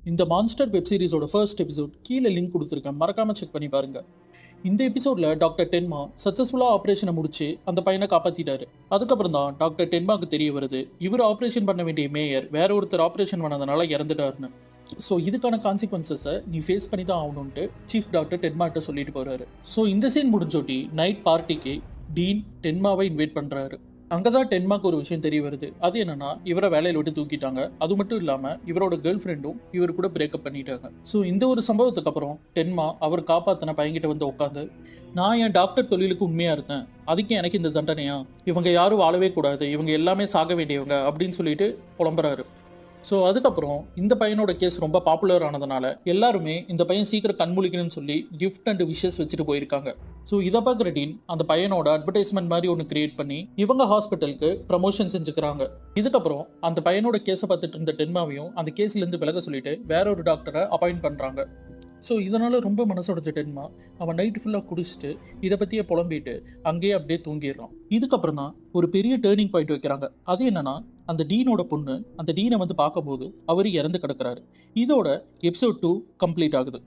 இந்த monster web சீரிஸோட first episode கீழே link கொடுத்துருக்கேன், மறக்காம செக் பண்ணி பாருங்க. இந்த எபிசோட்ல டாக்டர் டென்மா சக்சஸ்ஃபுல்லாக ஆப்ரேஷனை முடிச்சு அந்த பையனை காப்பாற்றிட்டாரு. அதுக்கப்புறம் தான் டாக்டர் டென்மாக்கு தெரிய வருது இவர் ஆப்ரேஷன் பண்ண வேண்டிய மேயர் வேற ஒருத்தர் ஆப்ரேஷன் பண்ணதுனால இறந்துட்டாருன்னு. ஸோ இதுக்கான கான்சிக்வன்சஸை நீ ஃபேஸ் பண்ணி தான் ஆகணும்ட்டு சீஃப் டாக்டர் டென்மாட்ட சொல்லிட்டு போறாரு. ஸோ இந்த சீன் முடிஞ்சோட்டி நைட் பார்ட்டிக்கு டீன் டென்மாவை இன்வைட் பண்ணுறாரு. அங்கே தான் டென்மாக்கு ஒரு விஷயம் தெரிய வருது. அது என்னன்னா, இவரை வேலையில் விட்டு தூக்கிட்டாங்க. அது மட்டும் இல்லாமல் இவரோட கேர்ள் ஃப்ரெண்டும் இவர் கூட பிரேக்கப் பண்ணிட்டாங்க. ஸோ இந்த ஒரு சம்பவத்துக்கு அப்புறம் டென்மா அவர் காப்பாற்றின பையன்கிட்ட வந்து உட்காந்து, நான் என் டாக்டர் தொழிலுக்கு உண்மையாக இருந்தேன், அதுக்கு எனக்கு இந்த தண்டனையா, இவங்க யாரும் வாழவே கூடாது, இவங்க எல்லாமே சாக வேண்டியவங்க அப்படின்னு சொல்லிட்டு புலம்புறாரு. ஸோ அதுக்கப்புறம் இந்த பையனோட கேஸ் ரொம்ப பாப்புலர் ஆனதுனால எல்லாருமே இந்த பையன் சீக்கிரம் கண்முழிக்கணும்னு சொல்லி கிஃப்ட் அண்ட் விஷஸ் வச்சுட்டு போயிருக்காங்க. ஸோ இதை பார்க்குற டீன் அந்த பையனோட அட்வர்டைஸ்மெண்ட் மாதிரி ஒன்று கிரியேட் பண்ணி இவங்க ஹாஸ்பிட்டலுக்கு ப்ரமோஷன் செஞ்சுக்கிறாங்க. இதுக்கப்புறம் அந்த பையனோட கேஸை பார்த்துட்டு இருந்த டென்மாவையும் அந்த கேஸ்லேருந்து விலக சொல்லிட்டு வேற ஒரு டாக்டரை அப்பாயிண்ட் பண்ணுறாங்க. ஸோ இதனால் ரொம்ப மனசோடச்ச டென்மா அவன் நைட்டு ஃபுல்லாக குடிச்சிட்டு இதை பற்றியே புலம்பிட்டு அங்கேயே அப்படியே தூங்கிடுறான். இதுக்கப்புறம் தான் ஒரு பெரிய டேர்னிங் பாயிண்ட் வைக்கிறாங்க. அது என்னன்னா, அந்த டீனோட பொண்ணு அந்த டீனை வந்து பார்க்கும்போது அவர் இறந்து கிடக்கிறாரு. இதோட எபிசோட் 2 கம்ப்ளீட் ஆகுது.